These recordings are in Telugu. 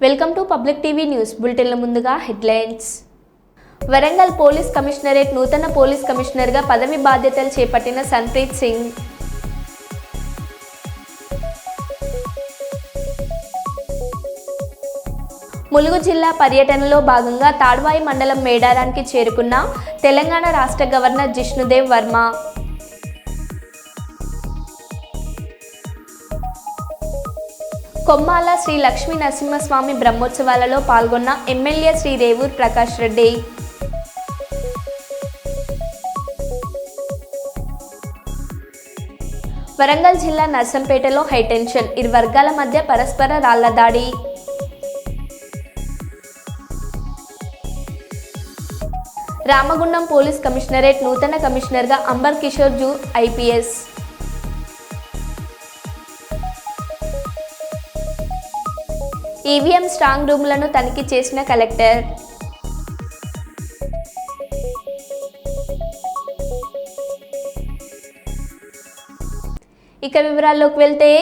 Welcome to public TV news బులెటిన్ల ముందుగా హెడ్లైన్స్. వరంగల్ పోలీస్ కమిషనరేట్ నూతన పోలీస్ కమిషనర్గా పదవి బాధ్యతలు చేపట్టిన సన్ప్రీత్ సింగ్. ములుగు జిల్లా పర్యటనలో భాగంగా తాడ్వాయి మండలం మేడారానికి చేరుకున్న తెలంగాణ రాష్ట్ర గవర్నర్ జిష్ణుదేవ్ వర్మ. కొమ్మాల శ్రీ లక్ష్మీ నరసింహస్వామి బ్రహ్మోత్సవాలలో పాల్గొన్న ఎమ్మెల్యే శ్రీ రేవూర్ ప్రకాష్ రెడ్డి. వరంగల్ జిల్లా నర్సంపేటలో హైటెన్షన్, ఇరు వర్గాల మధ్య పరస్పర రాళ్ల దాడి. రామగుండం పోలీస్ కమిషనరేట్ నూతన కమిషనర్గా Amber Kishore Jha IPS. EVM strong రూమ్లను తనిఖీ చేసిన కలెక్టర్. ఇక వివరాల్లోకి వెళ్తే,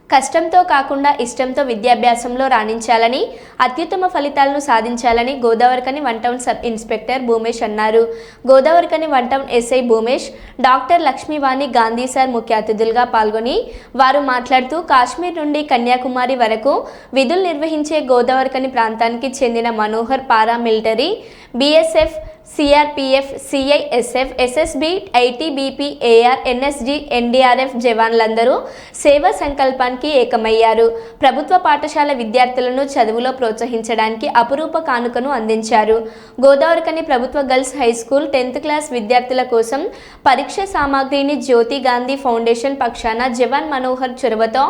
కష్టంతో కాకుండా ఇష్టంతో విద్యాభ్యాసంలో రాణించాలని, అత్యుత్తమ ఫలితాలను సాధించాలని Godavarikhani one town sub inspector Bhumesh అన్నారు. Godavarikhani one town SI Bhumesh, doctor Lakshmivani Gandhi sir ముఖ్య అతిథులుగా పాల్గొని వారు మాట్లాడుతూ, కాశ్మీర్ నుండి కన్యాకుమారి వరకు విధులు నిర్వహించే గోదావరిఖని ప్రాంతానికి చెందిన Manohar paramilitary, BSF, CRPF, CISF, SSB, ITBP, AR, NSG, NDRF జవాన్లందరూ సేవా సంకల్పానికి ఏకమయ్యారు. ప్రభుత్వ పాఠశాల విద్యార్థులను చదువులో ప్రోత్సహించడానికి అపురూప కానుకను అందించారు. గోదావరిఖని ప్రభుత్వ girls high school 10th class విద్యార్థుల కోసం పరీక్ష సామాగ్రిని జ్యోతి గాంధీ ఫౌండేషన్ పక్షాన జవాన్ మనోహర్ చొరవతో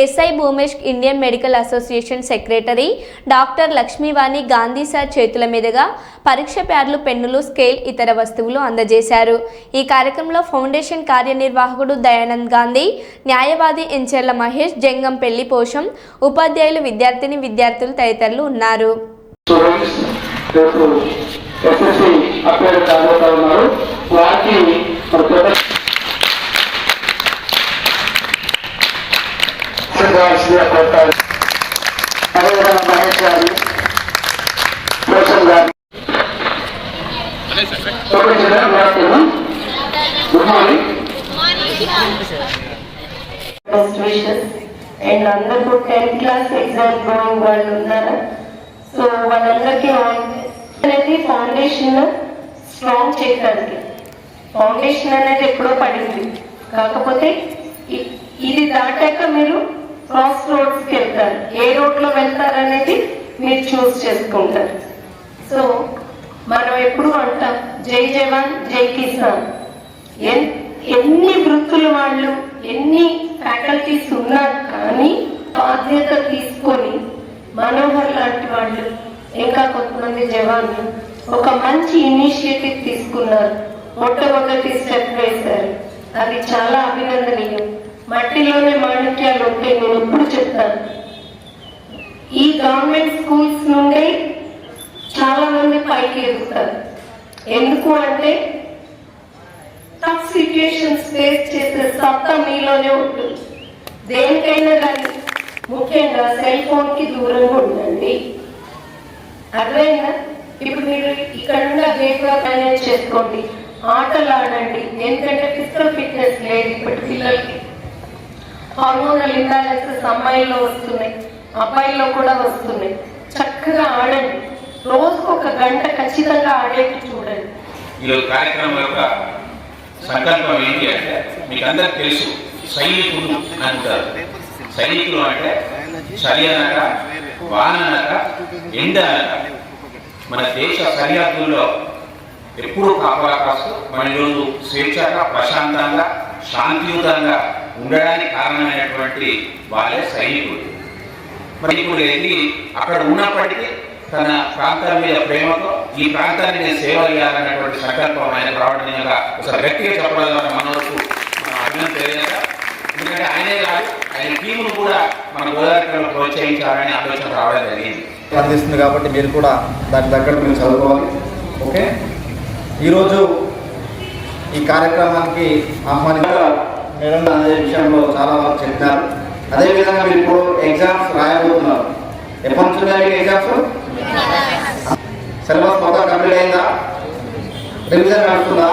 SI Bhoomesh, Indian medical association secretary doctor Lakshmivani Gandhi sir చేతుల మీదుగా పరీక్ష ప్యాడ్లు, పెన్నులు, స్కేల్, ఇతర వస్తువులు అందజేశారు. ఈ కార్యక్రమంలో ఫౌండేషన్ కార్యనిర్వాహకుడు దయానంద్ గాంధీ, న్యాయవాది ఎంచెర్ల మహేష్, జంగంపల్లి పోషం, ఉపాధ్యాయులు, విద్యార్థులు తదితరులు ఉన్నారు. అండ్ అందరూ 10th క్లాస్ ఎగ్జామ్ గోయింగ్ వాళ్ళు ఉన్నారు. సో వాళ్ళందరికీ అనేది ఫౌండేషన్ స్ట్రాంగ్ చేయడానికి. ఫౌండేషన్ అనేది ఎప్పుడో పడింది, కాకపోతే ఇది దాటాక మీరు క్రాస్ రోడ్స్కి వెళ్తారు. ఏ రోడ్లో వెళ్తారనేది మీరు చూస్ చేసుకుంటారు. సో మనం ఎప్పుడు అంటాం, జై జవాన్ జై కిసాన్. ఎన్ని వృత్తుల వాళ్ళు, ఎన్ని ఫ్యాకల్టీస్ ఉన్నారు, కానీ బాధ్యత తీసుకొని మనోహర్ లాంటి వాళ్ళు, ఇంకా కొంతమంది జవాన్లు ఒక మంచి ఇనిషియేటివ్ తీసుకున్నారు. మొట్టమొదటి స్టెప్ వేశారు. అది చాలా అభినందనీయం. మట్టిలోనే మాణిక్యాలు ఉంటే నేను ఎప్పుడు చెప్తాను, ఈ గవర్నమెంట్ స్కూల్స్ నుండే చాలా మంది పైకి ఎదుగుతారు. ఎందుకు అంటే టఫ్ సిచ్యుయేషన్స్ ఫేస్ చేసే సత్తా మీలోనే ఉంటుంది. దేనికైనా కానీ ముఖ్యంగా సెల్ ఫోన్కి దూరంగా ఉండండి. అర్థమైందా? ఇప్పుడు మీరు ఇక్కడ నుండి గేట్గా మేనేజ్ చేసుకోండి, ఆటలు ఆడండి. ఎందుకంటే ఫిజికల్ ఫిట్నెస్ లేదు ఇప్పటి పిల్లలకి. హార్మోనల్ ఇంబ్యాలెన్సెస్ అమ్మాయిల్లో వస్తున్నాయి, అబ్బాయిల్లో కూడా వస్తున్నాయి. చక్కగా ఆడండి. రోజుకు 1 గంట ఖచ్చితంగా ఆడేట్టు చూడండి. ఈరోజు కార్యక్రమం యొక్క సంకల్పం ఏంటి అంటే, మీకు అందరికి తెలుసు, సైనికులు అంటారు. సైనికులు అంటే చలి అనక, వాన అనక, ఎండ అనక మన దేశ సరిహద్దుల్లో ఎప్పుడూ కాపలా కాస్తూ మన ఈరోజు స్వేచ్ఛగా, ప్రశాంతంగా, శాంతియుతంగా ఉండడానికి కారణమైనటువంటి వాళ్ళే సైనికులు. మరి ఇప్పుడు ఏంటి, అక్కడ ఉన్నప్పటికీ తన ప్రాంతం మీద ప్రేమతో ఈ ప్రాంతాన్ని నేను సేవ చేయాలనేటువంటి సంకల్పం ఆయన రావడం ఒకసారి గట్టిగా చెప్పడం ద్వారా మనకు అభినందన తెలియక. ఎందుకంటే ఆయనే కాదు, ఆయన టీమును కూడా మన గోదావరిలో ప్రోత్సహించాలనే ఆలోచన రావడం జరిగింది. అందిస్తుంది కాబట్టి మీరు కూడా దానికి తగ్గట్టు మీరు చదువుకోవాలి. ఓకే, ఈరోజు ఈ కార్యక్రమానికి మేడం అదే విషయంలో చాలా వరకు చెప్పినారు. అదేవిధంగా మీరు ఇప్పుడు ఎగ్జామ్స్ రాయబోతున్నారు. ఎప్పటి నుంచి ఉన్నాయి ఎగ్జామ్స్? సిలబస్ మొత్తం కంప్లీట్ అయిందా? రివిజన్ నడుస్తుందా?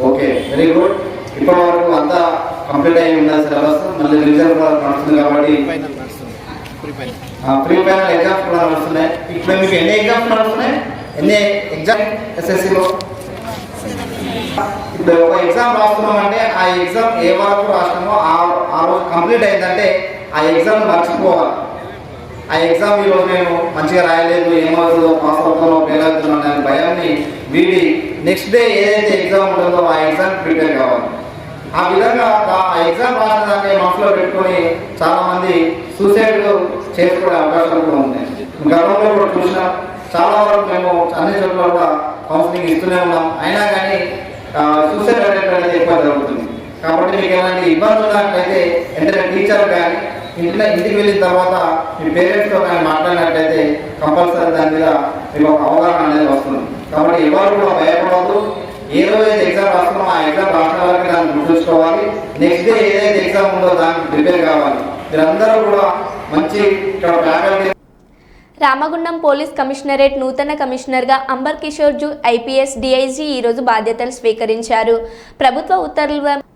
Okay, very good. ఇప్పటి వరకు అంతా కంప్లీట్ అయి ఉన్నది సిలబస్. మళ్ళీ రివిజన్ కూడా నడుస్తుంది కాబట్టి ప్రీ ఫైనల్ ఎగ్జామ్స్ కూడా నడుస్తున్నాయి. ఇప్పుడు మీకు ఎన్ని ఎగ్జామ్స్ నడుస్తున్నాయి? ఎన్ని ఎగ్జామ్ ఎస్ఎస్సిలో? ఇప్పుడు ఒక ఎగ్జామ్ రాస్తున్నామంటే ఆ ఎగ్జామ్ ఏ వరకు రాసినామో ఆ రోజు కంప్లీట్ అయిందంటే ఆ ఎగ్జామ్ మర్చిపోవాలి. ఆ ఎగ్జామ్ ఈరోజు నేను మంచిగా రాయలేదు, ఏమవుతుందో, పాస్ అవుతుందో, ఫెయిల్ అవుతుందో అనే భయాన్ని వీడి నెక్స్ట్ డే ఏదైతే ఎగ్జామ్ ఉంటుందో ఆ ఎగ్జామ్ ప్రిపేర్ కావాలి. ఆ విధంగా ఆ ఎగ్జామ్ రాసిన దాన్ని మనసులో పెట్టుకొని చాలామంది సూసైడ్ చేసుకునే అవకాశాలు కూడా ఉన్నాయి. గతంలో కూడా చూసినా చాలా వరకు మేము అన్ని చోట్ల కూడా కౌన్సిలింగ్ ఇస్తూనే ఉన్నాం. అయినా కానీ సూసైడ్ అటెంప్ట్ అనేది ఎక్కువ జరుగుతుంది. కాబట్టి మీకు ఏమైనా ఇబ్బంది ఉన్నట్లయితే వెంటనే టీచర్ కానీ ఇంటికి వెళ్ళిన తర్వాత మీ పేరెంట్స్తో కానీ మాట్లాడినట్లయితే కంపల్సరీ దాని మీద మీకు ఒక అవగాహన అనేది వస్తుంది. కాబట్టి ఎవరు కూడా భయపడవద్దు. ఏ రోజైతే ఎగ్జామ్ రాస్తున్నామో ఆ ఎగ్జామ్ రాసిన వరకు దాన్ని గుర్తుంచుకోవాలి. నెక్స్ట్ డే ఏదైతే ఎగ్జామ్ ఉందో దానికి ప్రిపేర్ కావాలి. మీరందరూ కూడా మంచి ఫ్యాకల్టీ. రామగుండం పోలీస్ కమిషనరేట్ నూతన కమిషనర్గా అంబర్ కిషోర్ జూ ఐపీఎస్ డీఐజీ ఈరోజు బాధ్యతలు స్వీకరించారు.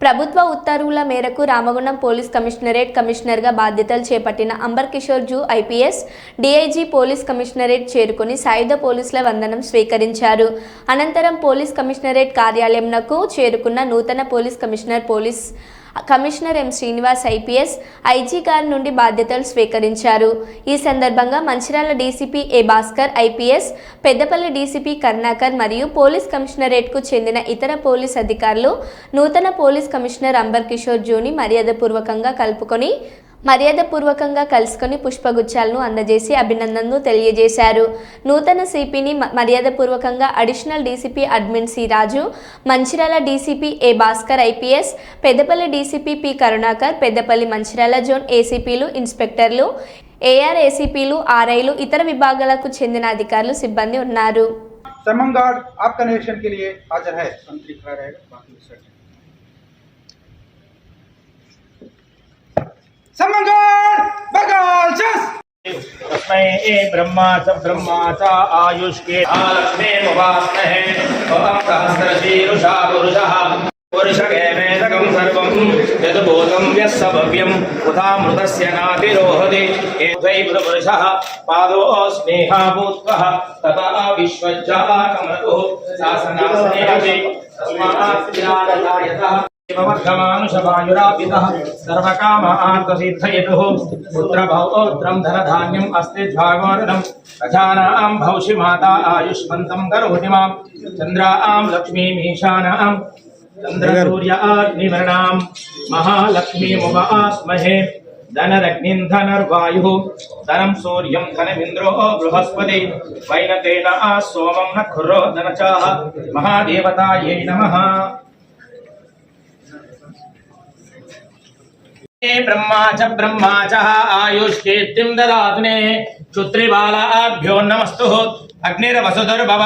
ప్రభుత్వ ఉత్తర్వుల మేరకు రామగుండం పోలీస్ కమిషనరేట్ కమిషనర్గా బాధ్యతలు చేపట్టిన Amber Kishore Jha IPS DIG police commissionerate చేరుకుని సాయుధ పోలీసుల వందనం స్వీకరించారు. అనంతరం పోలీస్ కమిషనరేట్ కార్యాలయంకు చేరుకున్న నూతన police commissioner M Srinivas IPS IG గారి నుండి బాధ్యతలు స్వీకరించారు. ఈ సందర్భంగా Mancherial DCP A Bhaskar IPS, Peddapalli DCP Karunakar మరియు పోలీస్ కమిషనరేట్కు చెందిన ఇతర పోలీస్ అధికారులు నూతన పోలీస్ కమిషనర్ అంబర్ కిషోర్ జూని మర్యాదపూర్వకంగా కలుసుకొని పుష్పగుచ్చాలను అందజేసి అభినందనలు తెలియజేశారు. నూతన సిపిని మర్యాదపూర్వకంగా additional DCP admin C Raju, Mancherial DCP A Bhaskar IPS, Peddapalli DCP P Karunakar, Peddapalli Mancherial zone ఏసీపీలు, ఇన్స్పెక్టర్లు, ఏఆర్ ఏసీపీలు, ఆర్ఐలు, ఇతర విభాగాలకు చెందిన అధికారులు, సిబ్బంది ఉన్నారు. तस्मै ब्रह्मा च आयुष्के लक्ष्मी मुवास्महे ओम सहस्रशीरुषा पुरुषः पुरुषकेमेदकं सर्वं यद्भूतं यस्सभव्यं उदामृतस्य नातिरोहति एद्वै पुरुषः पादोऽस्नेहा भूत्वः ततः विश्वज्जातमरुः शासनास्नेहति तस्मात् ज्ञानदायतः वर्धमानुषवायुरापितः सर्वकामार्थसिद्धयतुः पुत्रभौत्रं धनधान्यम् अस्ति भागोरनं प्रजानां भौषि माता आयुष्मन्तं करोति मां चन्द्रां लक्ष्मीमीशानां चन्द्रसूर्याग्निवर्णां महालक्ष्मीमुपास्महे धनरग्निं धनर्वायुः धनं सूर्यं धनमिन्द्रो बृहस्पति वैनतेन सोमं न खुरो धनचाः महादेवतायै नमः। ब्रह्मा च आयुष्कीर्तिं ददातुने क्षुत्रिबालाभ्यो नमस्तु अग्निर्वसुधुर्भव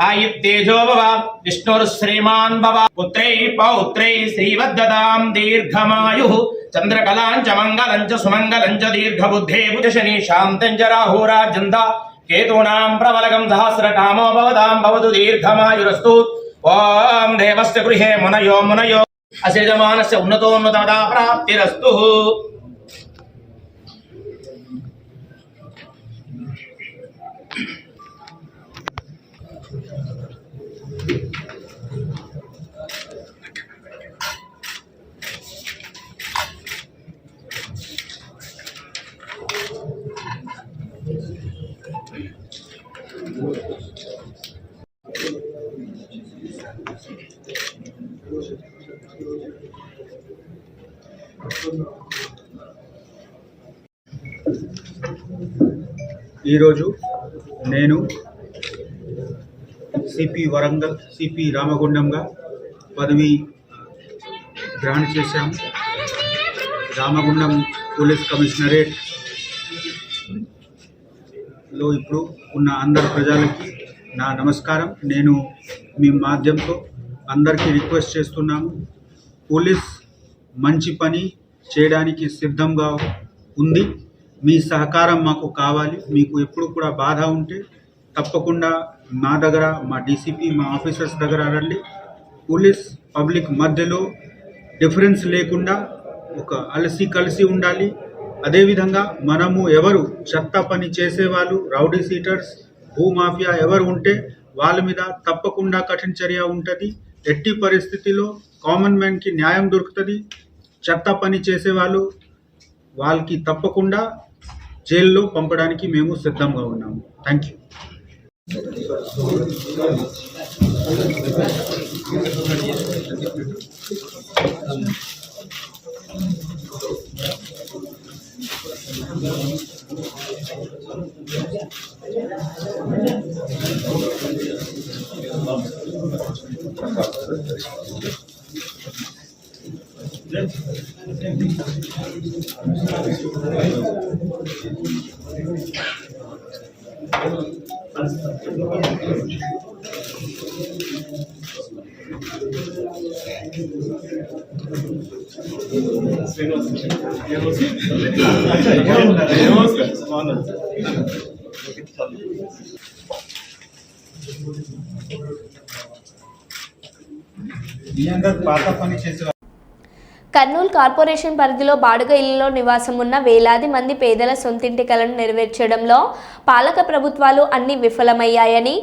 आयुत्तेजो भव विष्णुर्श्रीमान् भव पुत्रैः पौत्रैः श्रीवद्दतां दीर्घमायुः चन्द्रकलां च मङ्गलं च सुमङ्गलं च दीर्घबुद्धे बुधशनि शान्तं च राहुराजन्ता केतूनां प्रबलगं सहस्रकामो भवतां भवतु दीर्घमायुरस्तु। ॐ देवस्य गृहे मुनयो असेजमानस्य उन्नतोन्नता प्राप्तिरस्तु। ఈరోజు నేను సిపి వరంగల్, సిపి రామగుండంగా పదవి గ్రహణ చేశాము. రామగుండం పోలీస్ కమిషనరేట్లో ఇప్పుడు ఉన్న అందరు ప్రజలకి నా నమస్కారం. నేను మీ మాధ్యమంతో అందరికీ రిక్వెస్ట్ చేస్తున్నాము, పోలీస్ మంచి పని చేయడానికి సిద్ధంగా ఉంది. మీ సహకారం మాకు కావాలి. మీకు ఎప్పుడు కూడా బాధ ఉంటే తప్పకుండా మా దగ్గర, మా డీసీపీ, మా ఆఫీసర్స్ దగ్గర రండి. పోలీస్ పబ్లిక్ మధ్యలో డిఫరెన్స్ లేకుండా ఒక కలిసి ఉండాలి. అదేవిధంగా మనము ఎవరు చెత్త పని చేసేవాళ్ళు, రౌడీ సీటర్స్, భూమాఫియా ఎవరు ఉంటే వాళ్ళ మీద తప్పకుండా కఠిన చర్య ఉంటుంది. ఎట్టి పరిస్థితిలో కామన్ మ్యాన్కి న్యాయం దొరుకుతుంది. చెత్త పని చేసేవాళ్ళు వాళ్ళకి తప్పకుండా జైల్లో పంపడానికి మేము సిద్ధంగా ఉన్నాము. Thank you. పాత పని చేసే కర్నూలు కార్పొరేషన్ పరిధిలో బాడుగ ఇళ్లలో నివాసం ఉన్న వేలాది మంది పేదల సొంతింటి కలను నెరవేర్చడంలో పాలక ప్రభుత్వాలు అన్ని విఫలమయ్యాయని,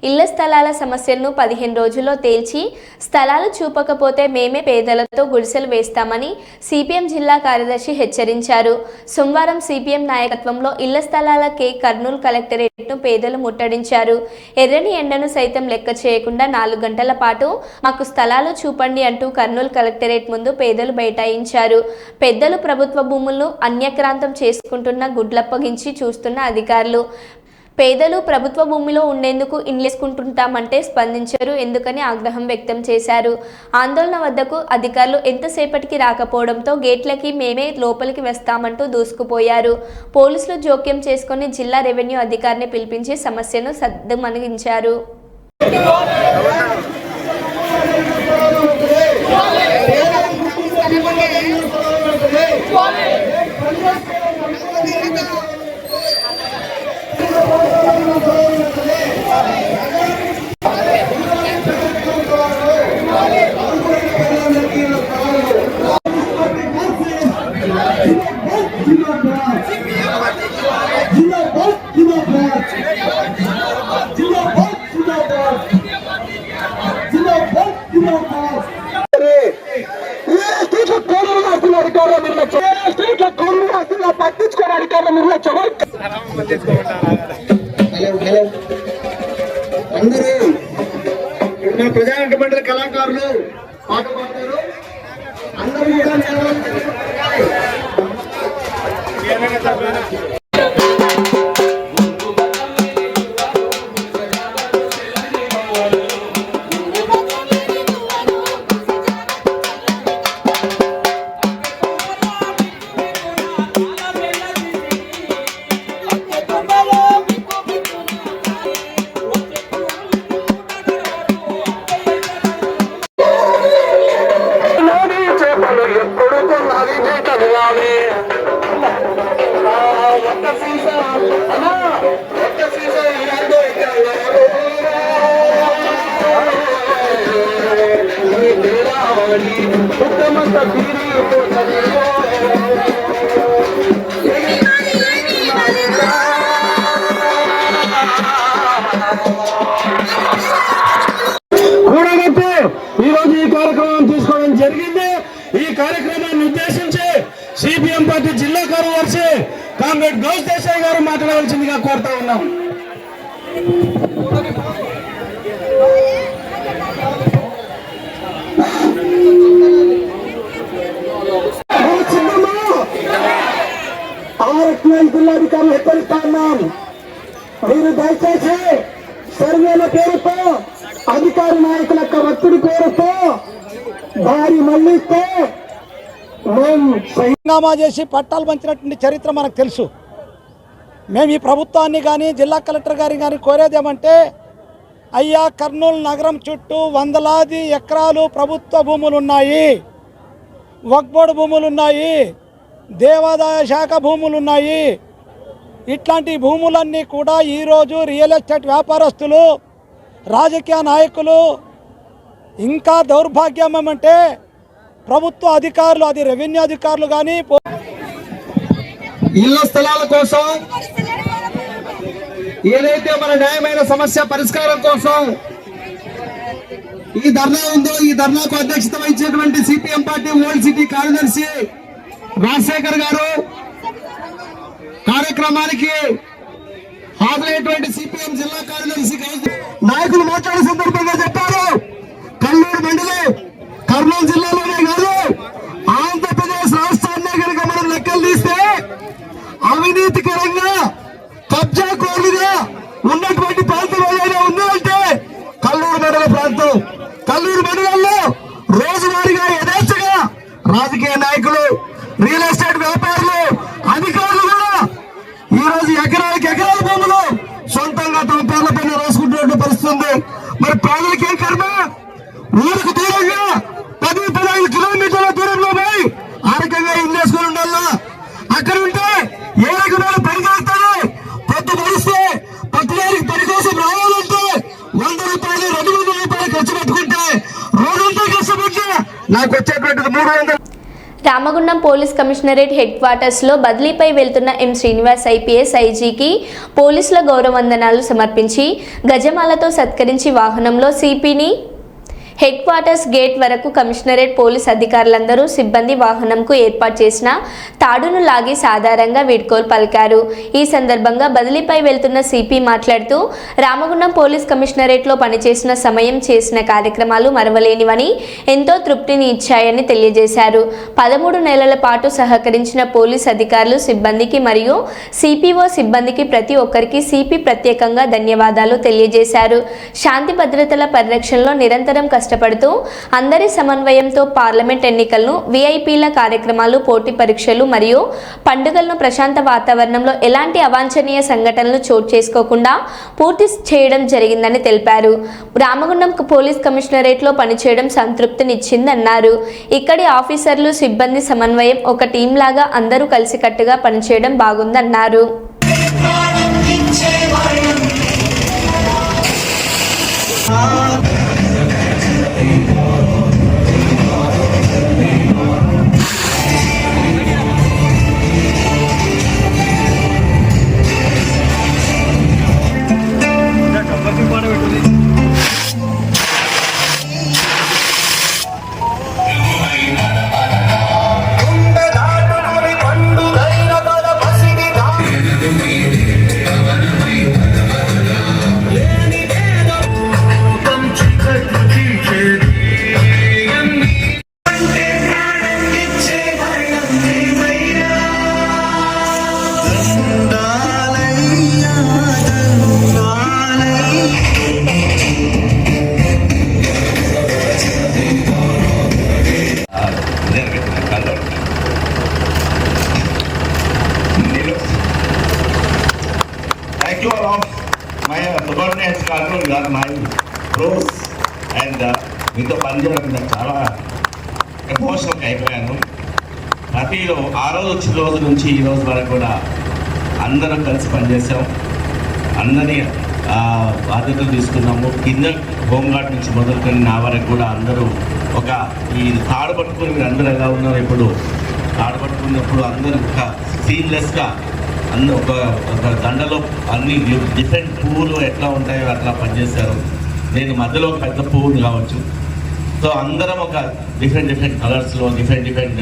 ఇళ్ల స్థలాల సమస్యను 15 రోజుల్లో తేల్చి స్థలాలు చూపకపోతే మేమే పేదలతో గుడిసెలు వేస్తామని సిపిఎం జిల్లా కార్యదర్శి హెచ్చరించారు. సోమవారం సిపిఎం నాయకత్వంలో ఇళ్ల స్థలాల కర్నూలు కలెక్టరేట్ను పేదలు ముట్టడించారు. ఎర్రని ఎండను సైతం లెక్క చేయకుండా 4 గంటల పాటు మాకు స్థలాలు చూపండి అంటూ కర్నూలు కలెక్టరేట్ ముందు పేదలు బైఠాయించారు. పెద్దలు ప్రభుత్వ భూములను అన్యక్రాంతం చేసుకుంటున్న గుడ్లప్పగించి చూస్తున్న అధికారులు పేదలు ప్రభుత్వ భూమిలో ఉండేందుకు ఇండ్లేసుకుంటుంటామంటే స్పందించరు ఎందుకని ఆగ్రహం వ్యక్తం చేశారు. ఆందోళన వద్దకు అధికారులు ఎంతసేపటికి రాకపోవడంతో గేట్లకి మేమే లోపలికి వస్తామంటూ దూసుకుపోయారు. పోలీసులు జోక్యం చేసుకుని జిల్లా రెవెన్యూ అధికారిని పిలిపించి సమస్యను సద్దుమణిగించారు. అందరూ ప్రజానాట్య మండలి కళాకారులు పాట పాడతారు. అందరూ కూడగట్టి ఈరోజు ఈ కార్యక్రమం తీసుకోవడం జరిగింది. ఈ కార్యక్రమాన్ని ఉద్దేశించి సిపిఎం పార్టీ జిల్లా కార్యదర్శి కామ్రేడ్ గౌస్ దేశాయ్ గారు మాట్లాడవలసిందిగా కోరుతా ఉన్నాం. జిల్లాధికారులు హెచ్చరిస్తా ఉన్నాం. మీరు దయచేసి సర్వేల పేరుతో అధికార నాయకుల యొక్క ఒత్తిడి పేరుతో దారి మళ్లిస్తే హంగామా చేసి పట్టాలు పంచినటువంటి చరిత్ర మనకు తెలుసు. మేము ఈ ప్రభుత్వాన్ని కానీ జిల్లా కలెక్టర్ గారిని కానీ కోరేదేమంటే, అయ్యా కర్నూలు నగరం చుట్టూ వందలాది ఎకరాలు ప్రభుత్వ భూములు ఉన్నాయి, వక్ఫ్ బోర్డు భూములు ఉన్నాయి, దేవాదాయ శాఖ భూములు ఉన్నాయి, ఇట్లాంటి భూములన్నీ కూడా ఈరోజు రియల్ ఎస్టేట్ వ్యాపారస్తులు, రాజకీయ నాయకులు, ఇంకా దౌర్భాగ్యం ఏమంటే ప్రభుత్వ అధికారులు, అది రెవెన్యూ అధికారులు కానీ ఇళ్ల స్థలాల కోసం, ఏదైతే మన న్యాయమైన సమస్య పరిష్కారం కోసం ఈ ధర్నా ఉందో, ఈ ధర్నాకు అధ్యక్షత వహించేటువంటి సిపిఎం పార్టీ ఓల్డ్ సిటీ కార్యదర్శి రాజశేఖర్ గారు, కార్యక్రమానికి హాజరైనటువంటి సిపిఎం జిల్లా కార్యదర్శి నాయకులు మాట్లాడే సందర్భంగా చెప్పారు, కల్లూరు మండలం కర్నూలు జిల్లాలోనే కాదు ఆంధ్రప్రదేశ్ రాష్ట్రాన్ని కనుక మనం లెక్కలు తీస్తే అవినీతికరంగా కబ్జా కోరుగా ఉన్నటువంటి ప్రాంతం ఏదైనా ఉంది అంటే కల్లూరు మండల ప్రాంతం. కల్లూరు మండలంలో రోజువారీగా యథేచ్ఛగా రాజకీయ నాయకులు, రియల్ ఎస్టేట్ వ్యాపారులు, అధికారులు కూడా ఈ రోజు ఎకరాలకు ఎకరాల భూములు సొంతంగా తమ పేర్ల పైన రాసుకుంటున్నట్టు పరిస్థితుంది. మరి ప్రజలకి ఏం కర్మ? ఊరికి దూరంగా 10-15 కిలోమీటర్ల దూరంలో పోయి ఆ రకంగా ఇల్లు వేసుకుని ఉండాలా? అక్కడ ఉంటే ఏ రకమైన పని చేస్తారు? పొద్దు పరిస్తే పట్టణానికి పని కోసం రావాలంటే 100 రూపాయలు 200 రూపాయలు ఖర్చు పెట్టుకుంటే రోజంతా కష్టపడితే నాకు వచ్చేటువంటిది 300. రామగుండం పోలీస్ కమిషనరేట్ హెడ్ క్వార్టర్స్లో బదిలీపై వెళ్తున్న ఎం శ్రీనివాస్ ఐపీఎస్ ఐజీకి పోలీసుల గౌరవవందనాలు సమర్పించి గజమాలతో సత్కరించి వాహనంలో సిపిని హెడ్ క్వార్టర్స్ గేట్ వరకు కమిషనరేట్ పోలీస్ అధికారులందరూ సిబ్బంది వాహనంకు ఏర్పాటు చేసిన తాడును లాగి సాధారణంగా వీడ్కోలు పలికారు. ఈ సందర్భంగా బదిలీపై వెళ్తున్న సిపి మాట్లాడుతూ రామగుండం పోలీస్ కమిషనరేట్లో పనిచేసిన సమయం, చేసిన కార్యక్రమాలు మరవలేనివని, ఎంతో తృప్తిని ఇచ్చాయని తెలియజేశారు. 13 నెలల పాటు సహకరించిన పోలీస్ అధికారులు, సిబ్బందికి మరియు సిపిఓ సిబ్బందికి ప్రతి ఒక్కరికి సిపి ప్రత్యేకంగా ధన్యవాదాలు తెలియజేశారు. శాంతి భద్రతల పరిరక్షణలో నిరంతరం కష్టపడుతూ అందరి సమన్వయంతో పార్లమెంట్ ఎన్నికలను, విఐపీల కార్యక్రమాలు, పోటీ పరీక్షలు మరియు పండుగలను ప్రశాంత వాతావరణంలో ఎలాంటి అవాంఛనీయ సంఘటనలు చోటు చేసుకోకుండా పూర్తి చేయడం జరిగిందని తెలిపారు. రామగుండం పోలీస్ కమిషనరేట్లో పనిచేయడం సంతృప్తినిచ్చిందన్నారు. ఇక్కడి ఆఫీసర్లు, సిబ్బంది సమన్వయం ఒక టీం లాగా అందరూ కలిసికట్టుగా పనిచేయడం బాగుందన్నారు. మీతో పనిచేయడం నాకు చాలా ఎమోషనల్గా అయిపోయాను. ప్రతిలో ఆ రోజు వచ్చిన రోజు నుంచి ఈ రోజు వరకు కూడా అందరం కలిసి పనిచేసాం. అందరినీ బాధ్యతలు తీసుకున్నాము. కింద హోంగార్డ్ నుంచి మొదలుకొని నా వరకు కూడా అందరూ ఒక ఈ తాడు పట్టుకుని మీరు అందరూ ఎలా ఉన్నారు, ఇప్పుడు తాడు పట్టుకున్నప్పుడు అందరూ ఒక సీన్లెస్గా అందరూ ఒక దండలో అన్ని డిఫరెంట్ పువ్వులు ఎట్లా ఉంటాయో అట్లా పనిచేశారు. నేను మధ్యలో ఒక పెద్ద పువ్వులు కావచ్చు. సో అందరం ఒక డిఫరెంట్ కలర్స్లో, డిఫరెంట్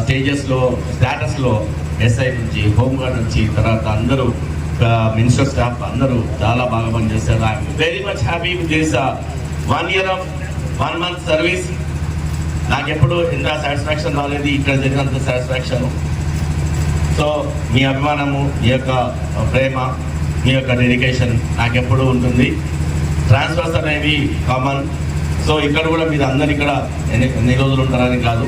స్టేజెస్లో, స్టాటస్లో, ఎస్ఐ నుంచి, హోంగార్డ్ నుంచి, తర్వాత అందరూ మినిస్టర్ స్టాఫ్ అందరూ చాలా బాగా పనిచేశారు. I'm very much happy with this 1 year of 1 month service. నాకు ఎప్పుడు ఇంత సాటిస్ఫాక్షన్ రాలేదు, ఇక్కడ జరిగినంత సాటిస్ఫాక్షన్. సో మీ అభిమానము, మీ యొక్క ప్రేమ, మీ యొక్క డెడికేషన్ నాకెప్పుడు ఉంటుంది. ట్రాన్స్ఫర్స్ అనేవి కామన్. సో ఇక్కడ కూడా మీరు అందరు ఇక్కడ ఎన్ని రోజులు ఉంటారని కాదు,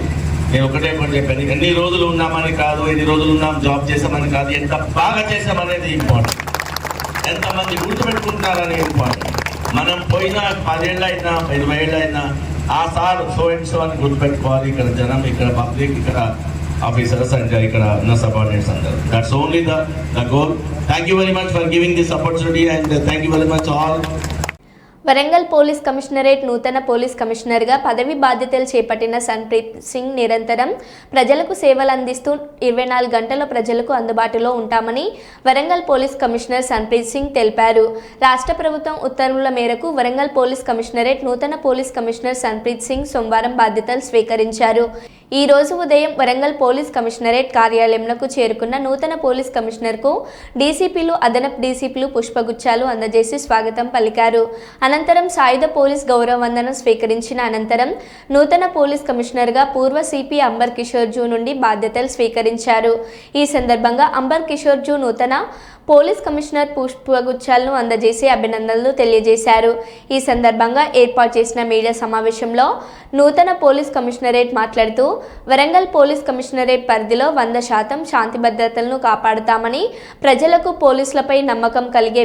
నేను ఒకటే చెప్పాను. ఎన్ని రోజులు ఉన్నామని కాదు, ఎన్ని రోజులు ఉన్నాం జాబ్ చేసామని కాదు, ఎంత బాగా చేసామనేది ఇంపార్టెంట్. ఎంతమంది గుర్తుపెట్టుకుంటారని ఇంపార్టెంట్. మనం పోయిన 10 ఏళ్ళు అయినా 20 ఏళ్ళు అయినా ఆ సార్ సో అండ్ సో అని గుర్తుపెట్టుకోవాలి. ఇక్కడ జనం, ఇక్కడ పబ్లిక్, ఇక్కడ ఆఫీసర్స్ అండ్ ఇక్కడ ఉన్న సబార్డినేట్స్ అందరూ. That's only the goal. Thank you very much for giving this opportunity and thank you very much all. Warangal police commissionerate నూతన పోలీస్ కమిషనర్గా పదవి బాధ్యతలు చేపట్టిన సన్ప్రీత్ సింగ్ నిరంతరం ప్రజలకు సేవలు అందిస్తూ 24 గంటల ప్రజలకు అందుబాటులో ఉంటామని వరంగల్ పోలీస్ కమిషనర్ సన్ప్రీత్ సింగ్ తెలిపారు. రాష్ట్ర ప్రభుత్వం ఉత్తర్వుల మేరకు వరంగల్ పోలీస్ కమిషనరేట్ నూతన పోలీస్ కమిషనర్ సన్ప్రీత్ సింగ్ సోమవారం బాధ్యతలు స్వీకరించారు. ఈ రోజు ఉదయం వరంగల్ పోలీస్ కమిషనరేట్ కార్యాలయంలో చేరుకున్న నూతన పోలీస్ కమిషనర్కు డీసీపీలు, అదనపు డీసీపీలు పుష్పగుచ్చాలు అందజేసి స్వాగతం పలికారు. అనంతరం సాయుధ పోలీస్ గౌరవ వందనం స్వీకరించిన అనంతరం నూతన పోలీస్ కమిషనర్గా పూర్వ సిపి అంబర్ కిషోర్ జూ నుండి బాధ్యతలు స్వీకరించారు. ఈ సందర్భంగా అంబర్ కిషోర్ జూ నూతన పోలీస్ కమిషనర్ పుష్పగుచ్చాలను అందజేసి అభినందనలు తెలియజేశారు. ఈ సందర్భంగా ఏర్పాటు చేసిన మీడియా సమావేశంలో నూతన పోలీస్ కమిషనరేట్ మాట్లాడుతూ వరంగల్ పోలీస్ కమిషనరేట్ పరిధిలో 100% శాంతి భద్రతలను కాపాడుతామని ప్రజలకు పోలీసులపై నమ్మకం కలిగే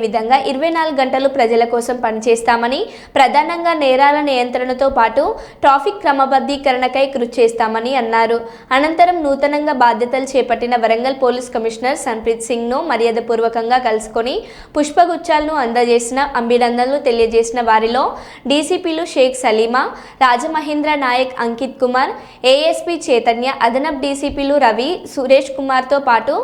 విధంగా 24 గంటలు ప్రజల కోసం పనిచేస్తామని, ప్రధానంగా నేరాల నియంత్రణతో పాటు ట్రాఫిక్ క్రమబద్ధీకరణకై కృషి చేస్తామని అన్నారు. అనంతరం నూతనంగా బాధ్యతలు చేపట్టిన వరంగల్ పోలీస్ కమిషనర్ సన్ప్రీత్ సింగ్ను మర్యాదపూర్వకంగా కలుసుకొని పుష్పగుచ్చాలను అందజేసిన అభినందనలు తెలియజేసిన వారిలో డీసీపీలు షేక్ సలీమా, రాజమహేంద్ర నాయక్, అంకిత్ కుమార్, ఏఎస్పీ చైతన్య, అదనపు డీసీపీలు రవి, సురేష్ కుమార్తో పాటు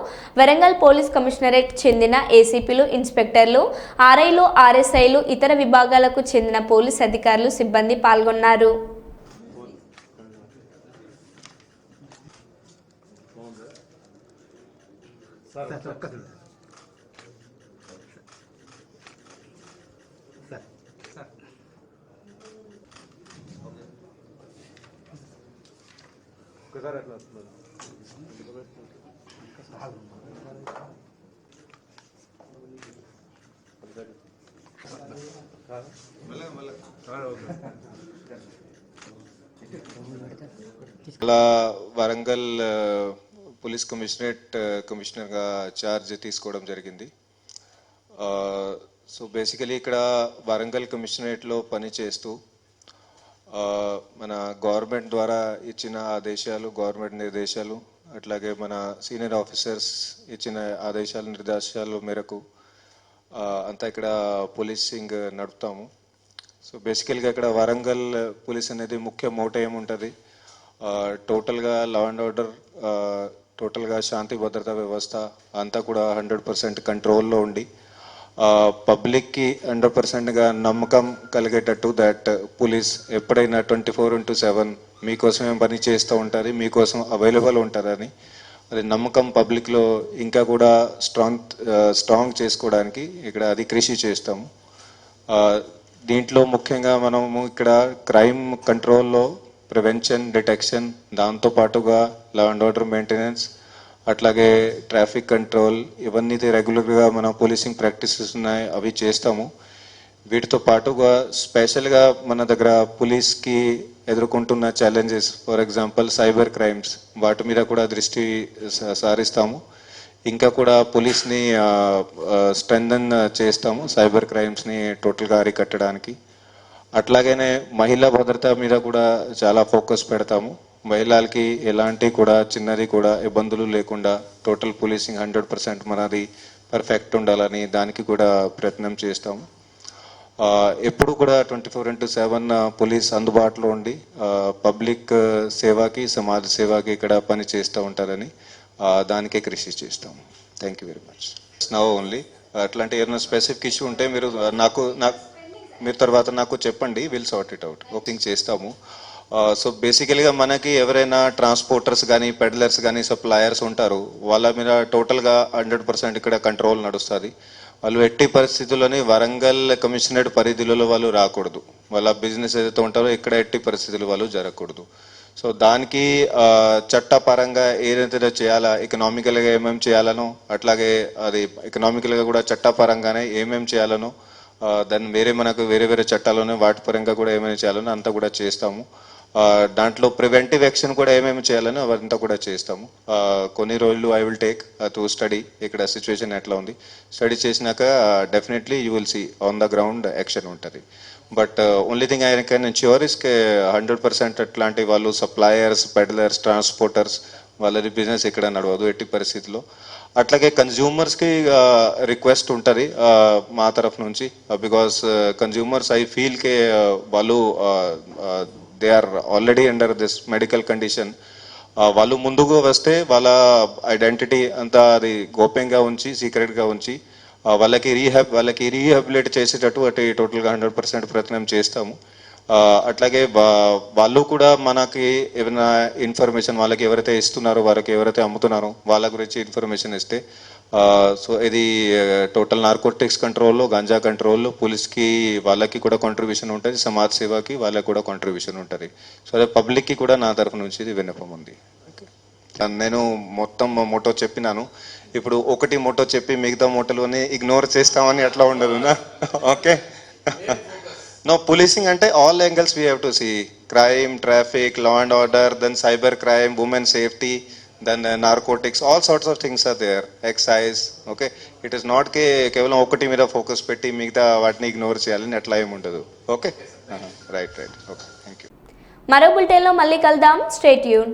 వరంగల్ పోలీస్ కమిషనరేట్ చెందిన ఏసీపీలు, ఇన్స్పెక్టర్లు, ఆర్ఐలు, ఆర్ఎస్ఐలు, ఇతర విభాగాలకు చెందిన పోలీస్ అధికారులు, సిబ్బంది పాల్గొన్నారు. ఇలా వరంగల్ పోలీస్ కమిషనర్గా ఛార్జ్ తీసుకోవడం జరిగింది. సో బేసికలీ ఇక్కడ వరంగల్ కమిషనరేట్లో పనిచేస్తూ మన గవర్నమెంట్ ద్వారా ఇచ్చిన ఆదేశాలు, గవర్నమెంట్ నిర్దేశాలు, అట్లాగే మన సీనియర్ ఆఫీసర్స్ ఇచ్చిన ఆదేశాలు, నిర్దేశాల మేరకు అంతా ఇక్కడ పోలీసింగ్ నడుపుతాము. సో బేసికల్గా ఇక్కడ వరంగల్ పోలీస్ అనేది ముఖ్య మోటో ఏముంటుంది, టోటల్గా లా అండ్ ఆర్డర్, టోటల్గా శాంతి భద్రతా వ్యవస్థ అంతా కూడా 100% కంట్రోల్లో ఉండి పబ్లిక్కి 100%గా నమ్మకం కలిగేటట్టు దట్ పోలీస్ ఎప్పుడైనా 24/7 మీకోసమే పని చేస్తూ ఉంటుంది, మీకోసం అవైలబుల్ ఉంటుందని అది నమ్మకం పబ్లిక్లో ఇంకా కూడా స్ట్రాంగ్ చేసుకోవడానికి ఇక్కడ అది కృషి చేస్తాము. దీంట్లో ముఖ్యంగా మనము ఇక్కడ క్రైమ్ కంట్రోల్లో ప్రివెన్షన్, డిటెక్షన్, దాంతోపాటుగా లా అండ్ ఆర్డర్ మెయింటెనెన్స్, అట్లాగే ట్రాఫిక్ కంట్రోల్, ఇవన్నీ రెగ్యులర్గా మన పోలీసింగ్ ప్రాక్టీసెస్ ఉన్నాయి, అవి చేస్తాము. వీటితో పాటుగా స్పెషల్గా మన దగ్గర పోలీస్కి ఎదుర్కొంటున్న challenges, for example cyber crimes, వాటి మీద కూడా దృష్టి సారిస్తాము. ఇంకా కూడా పోలీస్ని స్ట్రెంథన్ చేస్తాము సైబర్ క్రైమ్స్ని టోటల్గా అరికట్టడానికి. అట్లాగనే మహిళా భద్రత మీద కూడా చాలా ఫోకస్ పెడతాము. మహిళలకి ఎలాంటి కూడా చిన్నది కూడా ఇబ్బందులు లేకుండా టోటల్ పోలీసింగ్ 100% మనది పర్ఫెక్ట్ ఉండాలని దానికి కూడా ప్రయత్నం చేస్తాము. ఎప్పుడు కూడా 24/7 పోలీస్ అందుబాటులో ఉండి పబ్లిక్ సేవకి, సమాజ సేవకి ఇక్కడ పని చేస్తూ ఉంటారని దానికే కృషి చేస్తాము. Thank you very much. Now only అట్లాంటి ఏమైనా స్పెసిఫిక్ ఇష్యూ ఉంటే మీరు తర్వాత నాకు చెప్పండి, will sort it out. Opening చేస్తాము. సో బేసికలీగా మనకి ఎవరైనా ట్రాన్స్పోర్టర్స్ కానీ, పెడ్లర్స్ కానీ, సప్లయర్స్ ఉంటారు, వాళ్ళ మీద టోటల్గా 100% ఇక్కడ కంట్రోల్ నడుస్తుంది. వాళ్ళు ఎట్టి పరిస్థితుల్లోని వరంగల్ కమిషనరేట్ పరిధిలో వాళ్ళు రాకూడదు. వాళ్ళ బిజినెస్ ఏదైతే ఉంటారో ఇక్కడ ఎట్టి పరిస్థితులు వాళ్ళు జరగకూడదు. సో దానికి చట్టపరంగా ఏదైతే చేయాలా, ఎకనామికల్గా ఏమేమి చేయాలనో, అట్లాగే అది ఎకనామికల్గా కూడా చట్టపరంగానే ఏమేమి చేయాలనో, దాన్ని మనకు వేరే వేరే చట్టాలోనే వాటి పరంగా కూడా ఏమైనా చేయాలనో అంతా కూడా చేస్తాము. దాంట్లో ప్రివెంటివ్ యాక్షన్ కూడా ఏమేమి చేయాలని అవంతా కూడా చేస్తాము. కొన్ని రోజులు I will take to study ఇక్కడ సిచ్యువేషన్ ఎట్లా ఉంది. స్టడీ చేసినాక definitely you will see on the ground action ఉంటుంది. But only thing I can ensure is కే 100% అట్లాంటి వాళ్ళు సప్లయర్స్, పెడలర్స్, ట్రాన్స్పోర్టర్స్ వాళ్ళది బిజినెస్ ఇక్కడ నడవదు ఎట్టి పరిస్థితిలో. అట్లాగే కన్జ్యూమర్స్కి రిక్వెస్ట్ ఉంటుంది మా తరఫు నుంచి, బికాస్ కన్జ్యూమర్స్ ఐ ఫీల్ కే వాళ్ళు they are already under this medical condition. వాళ్ళు ముందుకు వస్తే వాళ్ళ ఐడెంటిటీ అంతా అది గోప్యంగా ఉంచి, సీక్రెట్గా ఉంచి వాళ్ళకి రీహాబిలిట్ చేసేటట్టు అటు టోటల్గా 100% ప్రయత్నం చేస్తాము. అట్లాగే వాళ్ళు కూడా మనకి ఏమైనా ఇన్ఫర్మేషన్ వాళ్ళకి ఎవరైతే ఇస్తున్నారో, వారికి ఎవరైతే అమ్ముతున్నారో వాళ్ళ గురించి ఇన్ఫర్మేషన్ ఇస్తే, సో ఇది టోటల్ నార్కోటిక్స్ కంట్రోల్లో, గాంజా కంట్రోల్లో పోలీస్కి వాళ్ళకి కూడా కాంట్రిబ్యూషన్ ఉంటుంది, సమాజ్ సేవకి వాళ్ళకి కూడా కాంట్రిబ్యూషన్ ఉంటుంది. సో అదే పబ్లిక్కి కూడా నా తరఫు నుంచి ఇది విన్నపం ఉంది. నేను మొత్తం మోటో చెప్పినాను, ఇప్పుడు ఒకటి మోటో చెప్పి మిగతా మోటోలోనే ఇగ్నోర్ చేస్తామని అట్లా ఉండదు. ఓకే, నో పోలీసింగ్ అంటే all angles we have to see, crime, traffic, law and order, then cyber crime, women safety, then narcotics, all sorts of things are there, excise. Okay, it is not కేవలం ఒకటి మీద ఫోకస్ పెట్టి మిగతా వాటిని ఇగ్నోర్ చేయాలని అట్లా ఏమి ఉండదు. Okay, right, okay, thank you. మరో బులెటిన్లో మళ్ళీ కలుద్దాం. Stay tune.